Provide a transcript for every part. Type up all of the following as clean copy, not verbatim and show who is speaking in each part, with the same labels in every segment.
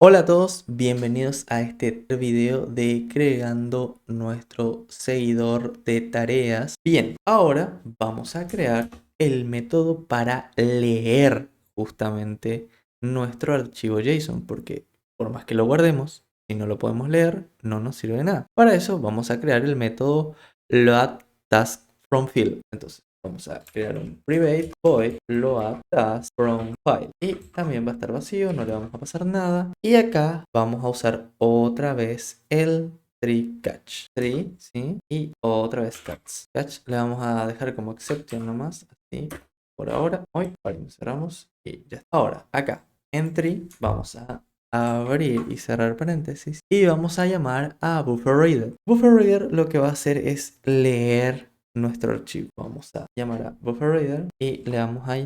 Speaker 1: Hola a todos, bienvenidos a este video de creando nuestro seguidor de tareas. Bien, ahora vamos a crear el método para leer justamente nuestro archivo JSON, porque por más que lo guardemos, si no lo podemos leer, no nos sirve de nada. Para eso vamos a crear el método loadTaskFromFile. Entonces vamos a crear un private void loadTaskFromFile y también va a estar vacío, no le vamos a pasar nada. Y acá vamos a usar otra vez el tree catch. Tree, ¿sí? Y otra vez catch. Catch le vamos a dejar como exception nomás, así por ahora. Hoy, cerramos y ya está. Ahora, acá en tree vamos a abrir y cerrar paréntesis y vamos a llamar a BufferReader. BufferReader lo que va a hacer es leer nuestro archivo. Vamos a llamar a BufferReader y le vamos a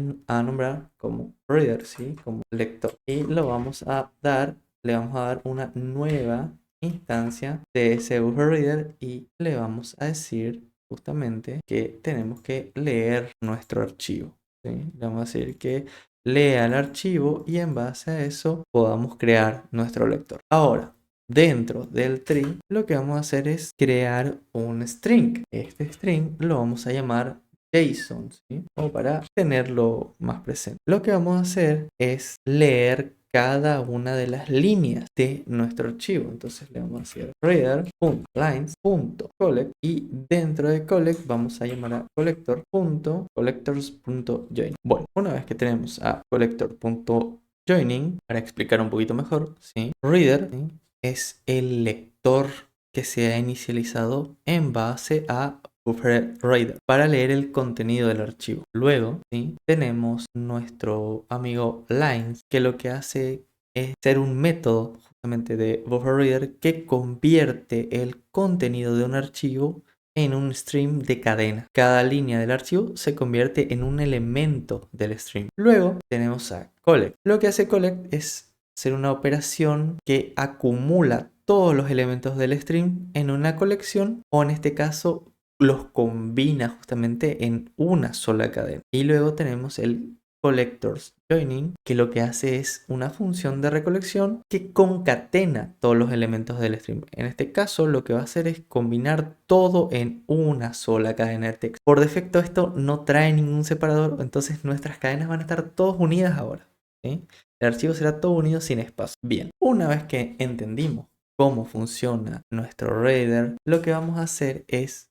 Speaker 1: nombrar como reader, ¿sí? Como lector. Y lo vamos a dar, le vamos a dar una nueva instancia de ese BufferReader y le vamos a decir justamente que tenemos que leer nuestro archivo, ¿sí? Le vamos a decir que lea el archivo y en base a eso podamos crear nuestro lector. Ahora, dentro del tree, lo que vamos a hacer es crear un string. Este string lo vamos a llamar JSON, ¿sí? O para tenerlo más presente. Lo que vamos a hacer es leer cada una de las líneas de nuestro archivo. Entonces le vamos a decir reader.lines.collect y dentro de collect vamos a llamar a collector.collectors.join. Bueno, una vez que tenemos a collector.joining, para explicar un poquito mejor, ¿sí? Reader, ¿sí? Es el lector que se ha inicializado en base a BufferReader para leer el contenido del archivo. Luego, ¿sí? Tenemos nuestro amigo lines, que lo que hace es ser un método justamente de BufferReader que convierte el contenido de un archivo en un stream de cadena. Cada línea del archivo se convierte en un elemento del stream. Luego tenemos a collect. Lo que hace collect es ser una operación que acumula todos los elementos del stream en una colección, o en este caso los combina justamente en una sola cadena. Y luego tenemos el collectors joining, que lo que hace es una función de recolección que concatena todos los elementos del stream. En este caso lo que va a hacer es combinar todo en una sola cadena de texto. Por defecto esto no trae ningún separador, entonces nuestras cadenas van a estar todas unidas ahora, ¿sí? El archivo será todo unido sin espacio. Bien, una vez que entendimos cómo funciona nuestro reader, lo que vamos a hacer es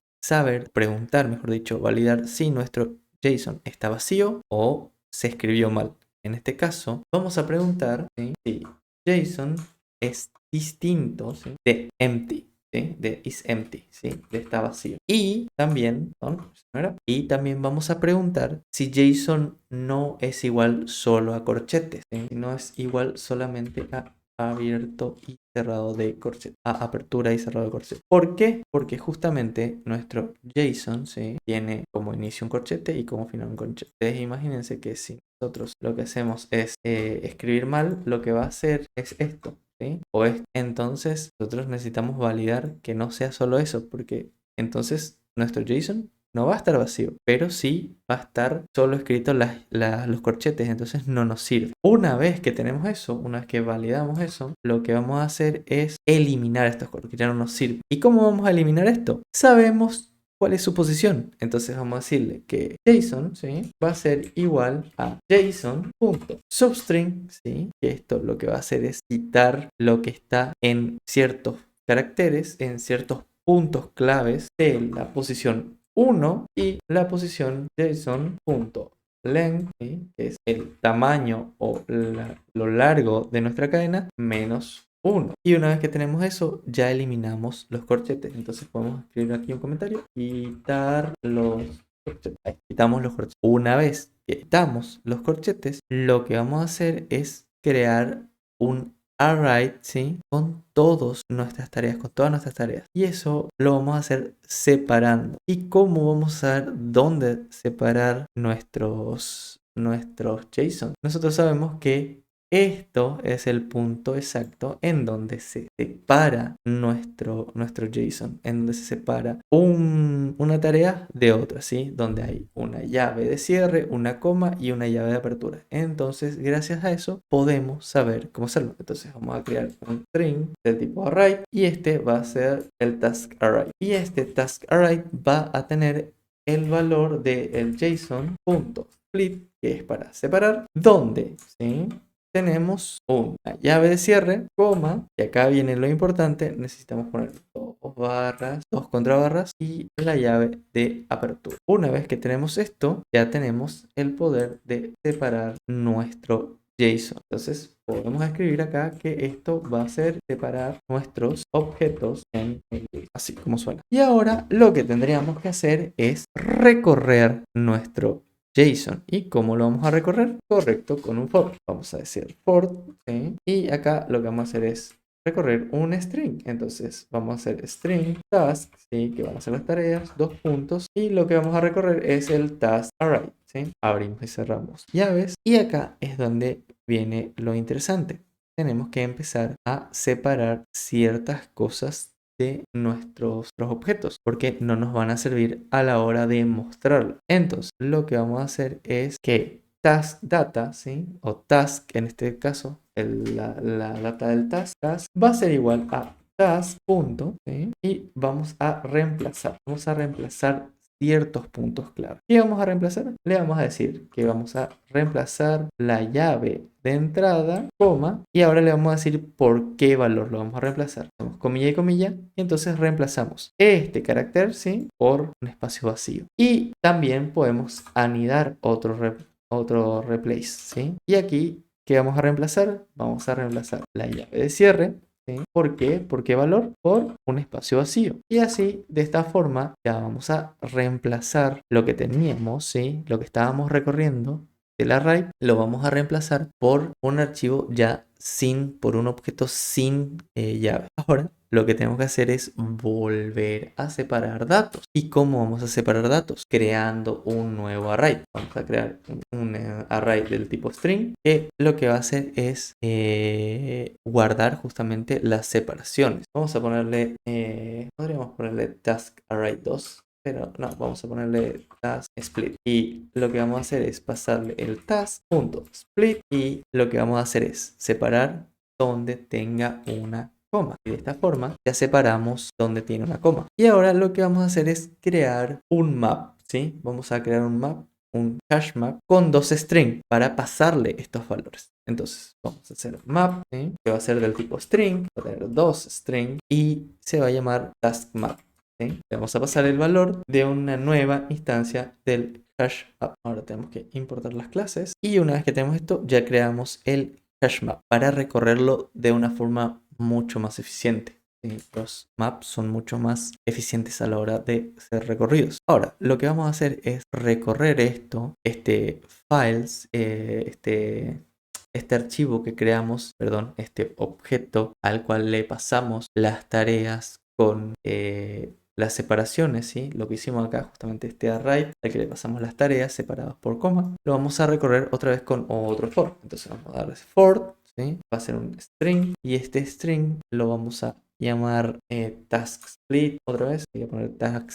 Speaker 1: preguntar, mejor dicho, validar si nuestro JSON está vacío o se escribió mal. En este caso, vamos a preguntar, ¿sí?, si JSON es distinto, ¿sí?, de empty, ¿sí?, de is empty, ¿sí?, de está vacío. Y también, vamos a preguntar si JSON no es igual solo a corchetes, ¿sí?, no es igual solamente a abierto y cerrado de corchete, a apertura y cerrado de corchete. ¿Por qué? Porque justamente nuestro JSON, ¿sí?, tiene como inicio un corchete y como final un corchete. Ustedes imagínense que si nosotros lo que hacemos es escribir mal, lo que va a hacer es esto, ¿sí? O es, entonces nosotros necesitamos validar que no sea solo eso, porque entonces nuestro JSON no va a estar vacío, pero sí va a estar solo escrito los corchetes, entonces no nos sirve. Una vez que tenemos eso, una vez que validamos eso, lo que vamos a hacer es eliminar estos corchetes, que ya no nos sirven. ¿Y cómo vamos a eliminar esto? Sabemos cuál es su posición, entonces vamos a decirle que JSON, ¿sí?, va a ser igual a JSON.substring, ¿sí?, que esto lo que va a hacer es quitar lo que está en ciertos caracteres, en ciertos puntos claves de la posición 1 y la posición JSON.length, ¿sí?, que es el tamaño o lo largo de nuestra cadena, menos 1. Y una vez que tenemos eso, ya eliminamos los corchetes. Entonces podemos escribir aquí un comentario: quitar los corchetes. Ahí, quitamos los corchetes. Una vez que quitamos los corchetes, lo que vamos a hacer es crear un array, ¿sí?, con todas nuestras tareas, con todas nuestras tareas. Y eso lo vamos a hacer separando. ¿Y cómo vamos a saber dónde separar nuestros JSON? Nosotros sabemos que Esto es el punto exacto en donde se separa nuestro JSON, en donde se separa una tarea de otra, ¿sí? Donde hay una llave de cierre, una coma y una llave de apertura. Entonces, gracias a eso, podemos saber cómo hacerlo. Entonces, vamos a crear un string de tipo array y este va a ser el task array. Y este task array va a tener el valor del JSON.split, que es para separar, donde, ¿sí? Tenemos una llave de cierre, coma, y acá viene lo importante, necesitamos poner dos barras, dos contrabarras y la llave de apertura. Una vez que tenemos esto, ya tenemos el poder de separar nuestro JSON. Entonces podemos escribir acá que esto va a ser separar nuestros objetos en el JSON, así como suena. Y ahora lo que tendríamos que hacer es recorrer nuestro JSON. ¿Y cómo lo vamos a recorrer? Correcto, con un for. Vamos a decir for, ¿sí? Y acá lo que vamos a hacer es recorrer un string. Entonces vamos a hacer string task, ¿sí? Que van a ser las tareas, dos puntos. Y lo que vamos a recorrer es el task array, ¿sí? Abrimos y cerramos llaves. Y acá es donde viene lo interesante. Tenemos que empezar a separar ciertas cosas de nuestros objetos, porque no nos van a servir a la hora de mostrarlo. Entonces, lo que vamos a hacer es que task data, ¿sí? O task, en este caso, la data del task va a ser igual a task punto, ¿sí? Y vamos a reemplazar ciertos puntos clave. ¿Qué vamos a reemplazar? Le vamos a decir que vamos a reemplazar la llave de entrada, coma, y ahora le vamos a decir por qué valor lo vamos a reemplazar. Hacemos comilla y comilla, y entonces reemplazamos este carácter, ¿sí? Por un espacio vacío. Y también podemos anidar otro replace, ¿sí? Y aquí, ¿qué vamos a reemplazar? Vamos a reemplazar la llave de cierre. ¿Sí? ¿Por qué? ¿Por qué valor? Por un espacio vacío. Y así, de esta forma, ya vamos a reemplazar lo que teníamos, ¿sí? Lo que estábamos recorriendo del array, lo vamos a reemplazar por un archivo ya por un objeto sin llave. Ahora, lo que tenemos que hacer es volver a separar datos. ¿Y cómo vamos a separar datos? Creando un nuevo array. Vamos a crear un array del tipo string que lo que va a hacer es guardar justamente las separaciones. Vamos a ponerle, podríamos ponerle task array 2. Pero no, vamos a ponerle task split. Y lo que vamos a hacer es pasarle el task.split. Y lo que vamos a hacer es separar donde tenga una coma. Y de esta forma ya separamos donde tiene una coma. Y ahora lo que vamos a hacer es crear un map, ¿sí? Vamos a crear un map, un hash map con dos strings para pasarle estos valores. Entonces vamos a hacer map, ¿sí? Que va a ser del tipo string, va a tener dos strings y se va a llamar task map. ¿Sí? Le vamos a pasar el valor de una nueva instancia del hash map. Ahora tenemos que importar las clases y una vez que tenemos esto ya creamos el hash map para recorrerlo de una forma mucho más eficiente. ¿Sí? Los maps son mucho más eficientes a la hora de ser recorridos. Ahora, lo que vamos a hacer es recorrer este files, este archivo que creamos, perdón, este objeto al cual le pasamos las tareas con las separaciones, ¿sí? Lo que hicimos acá, justamente este array, al que le pasamos las tareas separadas por coma, lo vamos a recorrer otra vez con otro for. Entonces vamos a darle for, ¿sí? Va a ser un string y este string lo vamos a llamar task split otra vez. Voy a poner task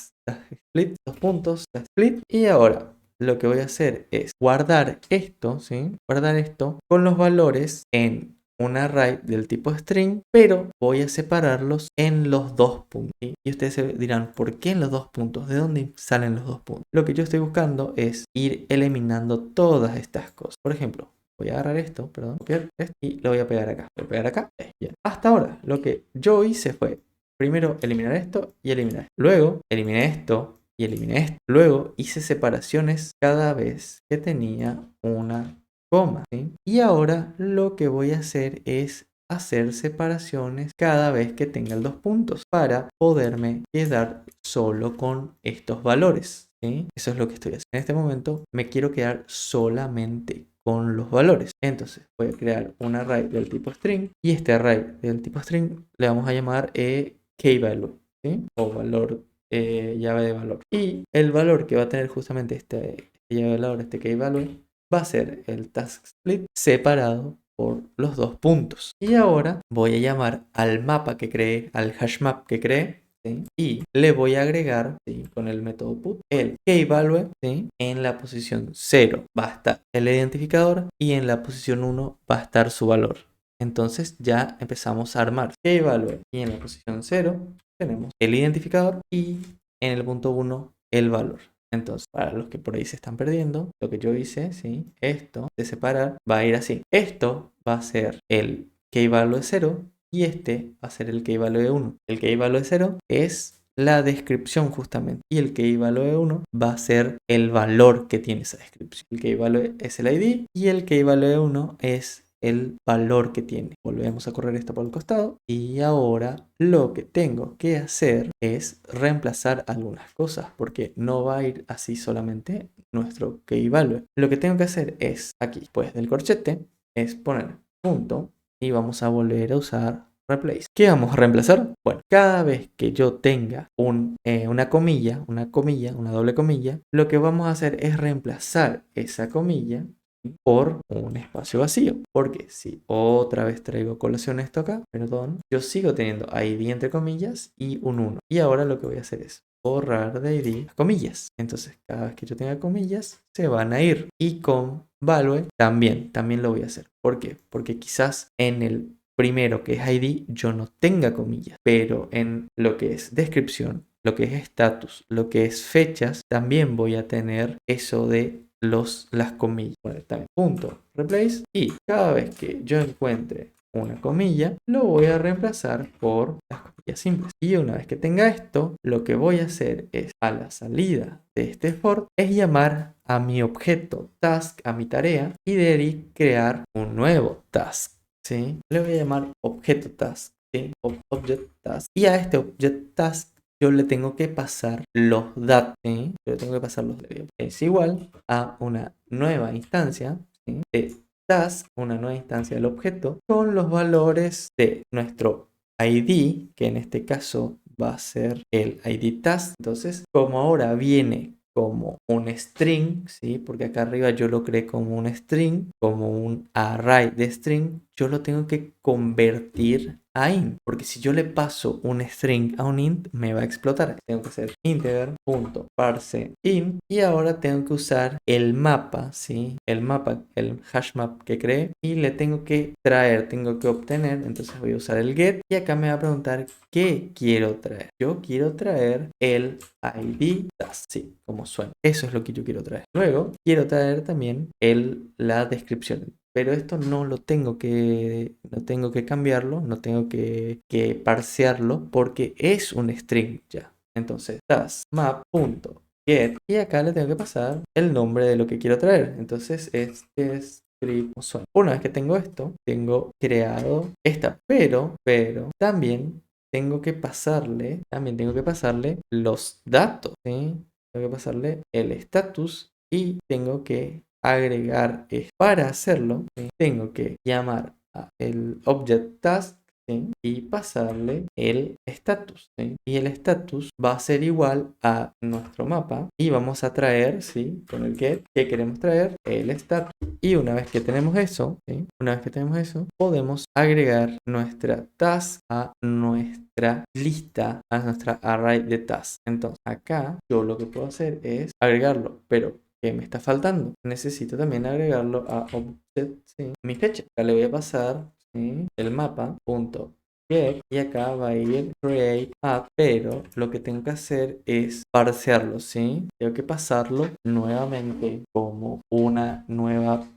Speaker 1: split, dos puntos, task split. Y ahora lo que voy a hacer es guardar esto, ¿sí? Guardar esto con los valores en un array del tipo string, pero voy a separarlos en los dos puntos. ¿Sí? Y ustedes se dirán, ¿por qué en los dos puntos? ¿De dónde salen los dos puntos? Lo que yo estoy buscando es ir eliminando todas estas cosas. Por ejemplo, voy a agarrar esto, perdón, copiar esto y lo voy a pegar acá. Voy a pegar acá. Bien. Hasta ahora, lo que yo hice fue primero eliminar esto y eliminar esto. Luego eliminé esto y eliminé esto. Luego hice separaciones cada vez que tenía una coma, ¿sí? Y ahora lo que voy a hacer es hacer separaciones cada vez que tenga el dos puntos para poderme quedar solo con estos valores, ¿sí? Eso es lo que estoy haciendo. En este momento me quiero quedar solamente con los valores. Entonces voy a crear un array del tipo string y este array del tipo string le vamos a llamar keyValue, ¿sí? O valor, llave de valor. Y el valor que va a tener justamente este llave de valor, este keyValue, va a ser el task split separado por los dos puntos. Y ahora voy a llamar al mapa que creé, al hash map que creé, ¿sí? Y le voy a agregar, ¿sí? Con el método put el keyValue, ¿sí? En la posición 0 va a estar el identificador y en la posición 1 va a estar su valor. Entonces ya empezamos a armar keyValue y en la posición 0 tenemos el identificador y en el punto 1 el valor. Entonces, para los que por ahí se están perdiendo, lo que yo hice, ¿sí? Esto de separar va a ir así. Esto va a ser el keyValue 0 y este va a ser el keyValue 1. El keyValue 0 es la descripción justamente y el keyValue 1 va a ser el valor que tiene esa descripción. El keyValue es el ID y el keyValue 1 es el valor que tiene. Volvemos a correr esto por el costado y ahora lo que tengo que hacer es reemplazar algunas cosas porque no va a ir así solamente nuestro keyValue. Lo que tengo que hacer es aquí, pues del corchete, es poner punto y vamos a volver a usar replace. ¿Qué vamos a reemplazar? Bueno, cada vez que yo tenga una comilla, una doble comilla, lo que vamos a hacer es reemplazar esa comilla por un espacio vacío. Porque si otra vez traigo colación esto acá, perdón, yo sigo teniendo ID entre comillas y un 1. Y ahora lo que voy a hacer es borrar de ID las comillas. Entonces cada vez que yo tenga comillas se van a ir. Y con value también lo voy a hacer. ¿Por qué? Porque quizás en el primero que es ID yo no tenga comillas, pero en lo que es descripción, lo que es status, lo que es fechas, también voy a tener eso de las comillas. Poner también punto replace y cada vez que yo encuentre una comilla, lo voy a reemplazar por las comillas simples. Y una vez que tenga esto, lo que voy a hacer es a la salida de este for es llamar a mi objeto task, a mi tarea, y de ahí crear un nuevo task. ¿Sí? Le voy a llamar objeto task, ¿sí? Object task. Y a este object task yo le tengo que pasar los datos, ¿sí? Yo le tengo que pasar los datos. Es igual a una nueva instancia, ¿sí? De task, una nueva instancia del objeto, con los valores de nuestro ID, que en este caso va a ser el ID task. Entonces, como ahora viene como un string, ¿sí? Porque acá arriba yo lo creé como un string, como un array de string, yo lo tengo que convertir a int, porque si yo le paso un string a un int, me va a explotar. Tengo que hacer integer.parse int y ahora tengo que usar el mapa, ¿sí? El mapa, el hash map que creé y le tengo que traer, tengo que obtener, entonces voy a usar el get y acá me va a preguntar qué quiero traer. Yo quiero traer el ID task, sí, como suena. Eso es lo que yo quiero traer. Luego quiero traer también la descripción. Pero esto no tengo que cambiarlo, no tengo que parsearlo porque es un string ya. Entonces, task.map.get y acá le tengo que pasar el nombre de lo que quiero traer. Entonces, este es script suena. Una vez que tengo esto, tengo creado esta, pero también tengo que pasarle los datos, ¿sí? Tengo que pasarle el status y tengo que agregar es para hacerlo, ¿sí? Tengo que llamar a el object task, ¿sí? Y pasarle el status, ¿sí? Y el status va a ser igual a nuestro mapa y vamos a traer, ¿sí? Con el get que queremos traer el status. Y una vez que tenemos eso, ¿sí? Una vez que tenemos eso, podemos agregar nuestra task a nuestra lista, a nuestra array de tasks. Entonces acá yo lo que puedo hacer es agregarlo, pero ¿qué me está faltando? Necesito también agregarlo a object, ¿sí? Mi fecha. Acá le voy a pasar, ¿sí? El mapa.get y acá va a ir create app, pero lo que tengo que hacer es parsearlo, ¿sí? Tengo que pasarlo nuevamente como una nueva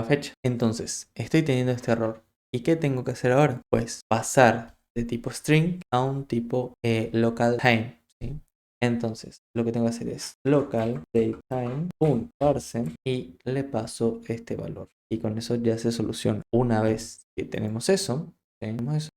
Speaker 1: fecha. Entonces, estoy teniendo este error. ¿Y qué tengo que hacer ahora? Pues pasar de tipo string a un tipo local time, ¿sí? Entonces, lo que tengo que hacer es local datetime.parse y le paso este valor. Y con eso ya se soluciona. Una vez que tenemos eso,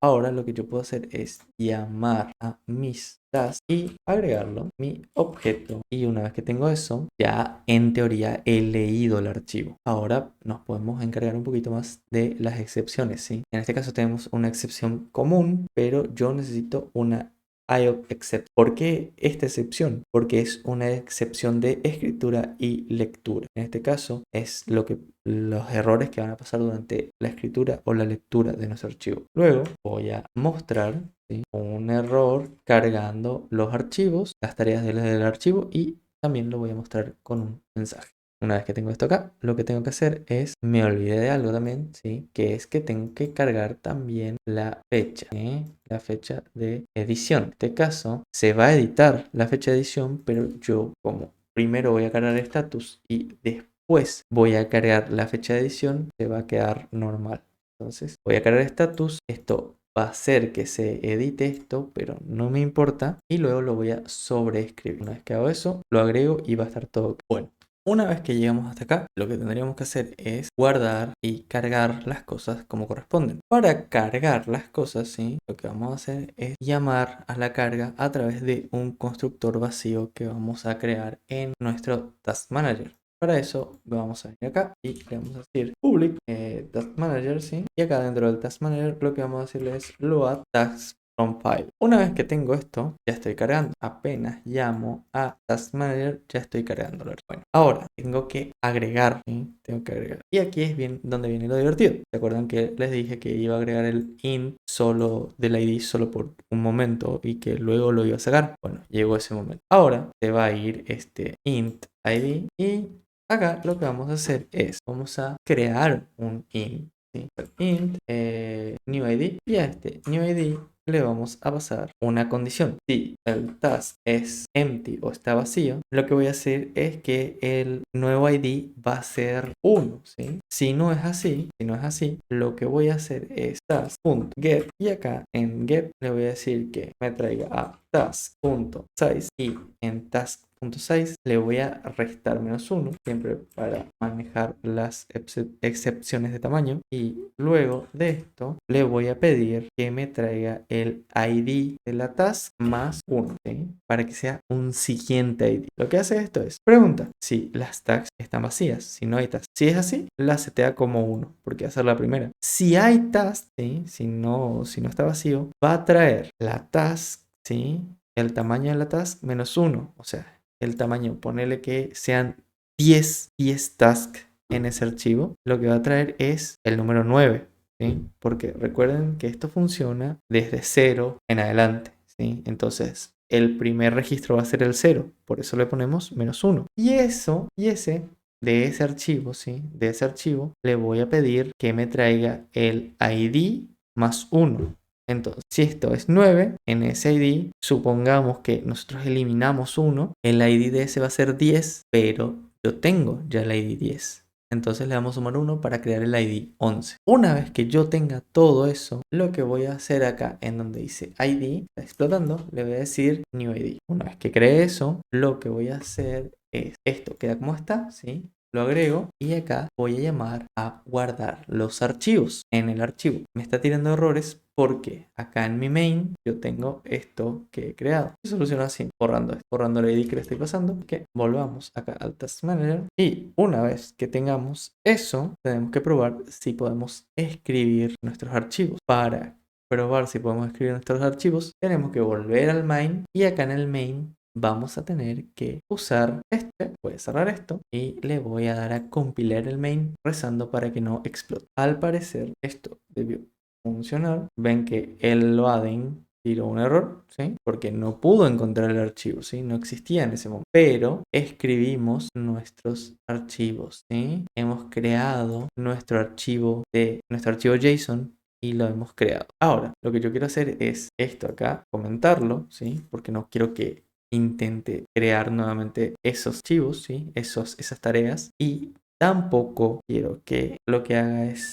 Speaker 1: ahora lo que yo puedo hacer es llamar a mis tasks y agregarlo, mi objeto. Y una vez que tengo eso, ya en teoría he leído el archivo. Ahora nos podemos encargar un poquito más de las excepciones, ¿sí? En este caso tenemos una excepción común, pero yo necesito una IOExcept. ¿Por qué esta excepción? Porque es una excepción de escritura y lectura. En este caso es los errores que van a pasar durante la escritura o la lectura de nuestro archivo. Luego voy a mostrar, ¿sí?, un error cargando los archivos, las tareas del archivo, y también lo voy a mostrar con un mensaje. Una vez que tengo esto acá, lo que tengo que hacer es, me olvidé de algo también, ¿sí?, que es que tengo que cargar también la fecha, ¿sí?, la fecha de edición. En este caso, se va a editar la fecha de edición, pero yo, como primero voy a cargar el status y después voy a cargar la fecha de edición, se va a quedar normal. Entonces, voy a cargar status, esto va a hacer que se edite esto, pero no me importa, y luego lo voy a sobreescribir. Una vez que hago eso, lo agrego y va a estar todo bueno. Una vez que llegamos hasta acá, lo que tendríamos que hacer es guardar y cargar las cosas como corresponden. Para cargar las cosas, ¿sí?, lo que vamos a hacer es llamar a la carga a través de un constructor vacío que vamos a crear en nuestro Task Manager. Para eso vamos a ir acá y le vamos a decir public task manager, ¿sí? Y acá dentro del task manager lo que vamos a decirle es load tasks from file. Una vez que tengo esto, ya estoy cargando. Apenas llamo a task manager, ya estoy cargando. Bueno, ahora tengo que agregar, ¿sí? Tengo que agregar. Y aquí es bien donde viene lo divertido. ¿Se acuerdan que les dije que iba a agregar el int solo del ID solo por un momento y que luego lo iba a sacar? Bueno, llegó ese momento. Ahora se va a ir este int ID y acá lo que vamos a hacer es, vamos a crear un int, ¿sí? Int new ID, y a este new ID le vamos a pasar una condición. Si el task es empty o está vacío, lo que voy a hacer es que el nuevo ID va a ser 1, ¿sí? Si no es así, lo que voy a hacer es task.get, y acá en get le voy a decir que me traiga a task.size, y en task.size le voy a restar -1, siempre para manejar las excepciones de tamaño, y luego de esto le voy a pedir que me traiga el ID de la task +1, ¿sí?, para que sea un siguiente ID. Lo que hace esto es, pregunta si las tags están vacías, si no hay tags. Si es así, la setea como 1, porque va a ser la primera. Si hay task, ¿sí?, si no está vacío, va a traer la task, ¿sí?, el tamaño de la task -1, o sea, el tamaño, ponele que sean 10 tasks en ese archivo, lo que va a traer es el número 9, ¿sí? Porque recuerden que esto funciona desde 0 en adelante, ¿sí? Entonces, el primer registro va a ser el 0, por eso le ponemos -1. Y de ese archivo, ¿sí?, de ese archivo, le voy a pedir que me traiga el ID +1. Entonces, si esto es 9, en ese ID, supongamos que nosotros eliminamos 1, el ID de ese va a ser 10, pero yo tengo ya el ID 10. Entonces le vamos a sumar 1 para crear el ID 11. Una vez que yo tenga todo eso, lo que voy a hacer acá en donde dice ID, está explotando, le voy a decir new ID. Una vez que cree eso, lo que voy a hacer es, esto queda como está, ¿sí? Lo agrego y acá voy a llamar a guardar los archivos. En el archivo me está tirando errores porque acá en mi main yo tengo esto que he creado. Se soluciona así, borrando el ID que le estoy pasando. Que volvamos acá al Task Manager, y una vez que tengamos eso, tenemos que probar si podemos escribir nuestros archivos. Para probar si podemos escribir nuestros archivos, tenemos que volver al main, y acá en el main vamos a tener que usar voy a cerrar esto y le voy a dar a compilar el main rezando para que no explote. Al parecer esto debió funcionar. Ven que el loading tiró un error, ¿sí?, porque no pudo encontrar el archivo, ¿sí?, no existía en ese momento. Pero escribimos nuestros archivos, ¿sí? Hemos creado nuestro archivo JSON y lo hemos creado. Ahora, lo que yo quiero hacer es esto acá, comentarlo, ¿sí?, porque no quiero que intente crear nuevamente esos archivos, ¿sí?, esas tareas, y tampoco quiero que lo que haga es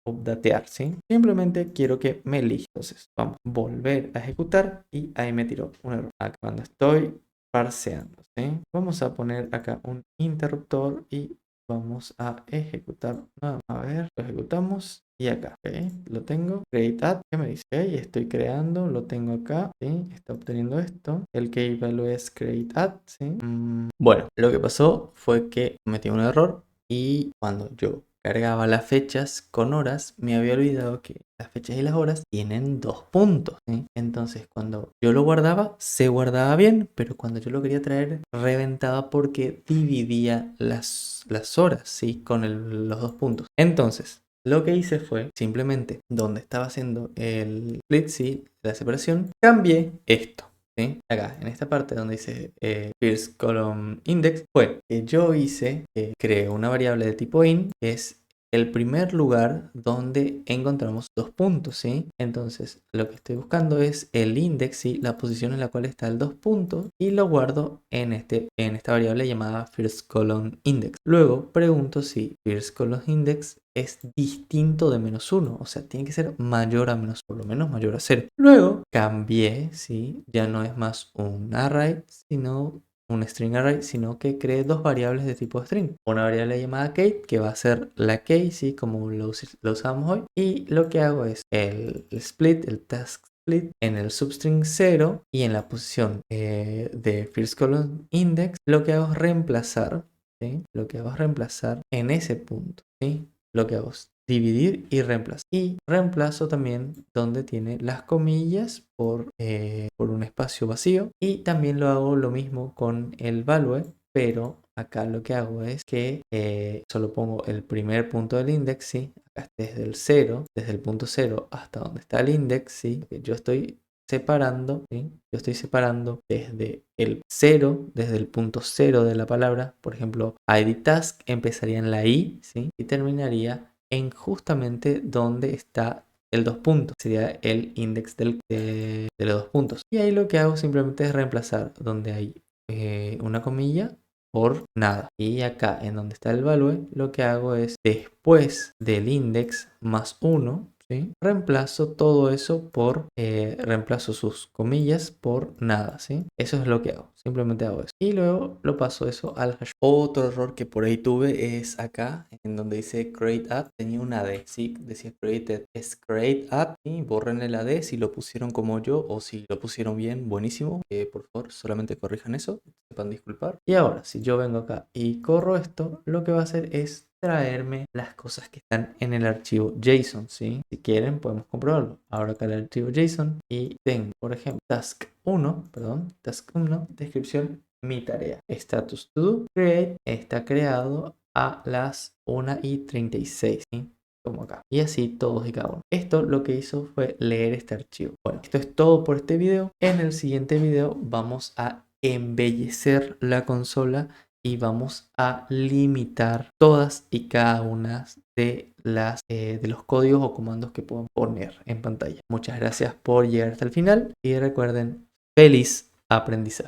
Speaker 1: updatear, ¿sí? Simplemente quiero que me elija. Entonces vamos a volver a ejecutar y ahí me tiró un error. Acá cuando estoy parseando, ¿sí? Vamos a poner acá un interruptor y vamos a ejecutar. A ver, lo ejecutamos. Y acá, ¿ok? Lo tengo, create add, ¿qué me dice? Ok, estoy creando, lo tengo acá, ¿sí? Está obteniendo esto. El key value es create add, ¿sí? Bueno, lo que pasó fue que cometí un error, y cuando yo cargaba las fechas con horas, me había olvidado que las fechas y las horas tienen 2 puntos, ¿sí? Entonces cuando yo lo guardaba, se guardaba bien, pero cuando yo lo quería traer, reventaba porque dividía las horas, ¿sí? Con los 2 puntos. Entonces, lo que hice fue simplemente donde estaba haciendo el split, ¿sí? La separación, cambié esto. ¿Sí? Acá, en esta parte donde dice first column index, fue que yo creé una variable de tipo int, que es el primer lugar donde encontramos 2 puntos, ¿sí? Entonces, lo que estoy buscando es el index, ¿sí? La posición en la cual está el 2 puntos, y lo guardo en esta variable llamada first column index. Luego pregunto si first column index es distinto de -1, o sea, tiene que ser mayor a -1, por lo menos mayor a 0. Luego cambié, ¿sí? Ya no es más un array, sino un string array, sino que creé 2 variables de tipo string. Una variable llamada Kate, que va a ser la key, ¿sí? Como lo usamos hoy. Y lo que hago es el split, el task split, en el substring 0 y en la posición de first column index, lo que hago es reemplazar, ¿sí? Lo que hago es reemplazar en ese punto, ¿sí? Lo que hago es dividir y reemplazar. Y reemplazo también donde tiene las comillas por un espacio vacío. Y también lo hago lo mismo con el value, pero acá lo que hago es que solo pongo el primer punto del index, ¿sí? Acá desde el 0, desde el punto 0 hasta donde está el index, ¿sí? Que yo estoy separando, ¿sí? Yo estoy separando desde el 0, desde el punto 0 de la palabra. Por ejemplo, ID task empezaría en la I, ¿sí? Y terminaría en justamente donde está el 2 puntos. Sería el index de los 2 puntos. Y ahí lo que hago simplemente es reemplazar donde hay una comilla por nada. Y acá en donde está el value, lo que hago es después del index más 1, ¿sí? Reemplazo todo eso reemplazo sus comillas por nada, ¿sí? Eso es lo que hago. Simplemente hago eso. Y luego lo paso eso al hash. Otro error que por ahí tuve es acá, en donde dice create add, tenía una D, ¿sí? Decía created, es create add, y borren el AD si lo pusieron como yo o si lo pusieron bien, buenísimo. Por favor, solamente corrijan eso, sepan disculpar. Y ahora, si yo vengo acá y corro esto, lo que va a hacer es traerme las cosas que están en el archivo JSON, ¿sí? Si quieren podemos comprobarlo. Ahora acá el archivo JSON y tengo, por ejemplo, task 1, descripción, mi tarea. Status to do, create, está creado a las 1:36, ¿sí? Como acá. Y así todos y cada uno. Esto lo que hizo fue leer este archivo. Bueno, esto es todo por este video. En el siguiente video vamos a embellecer la consola y vamos a limitar todas y cada una de los códigos o comandos que puedan poner en pantalla. Muchas gracias por llegar hasta el final y recuerden, feliz aprendizaje.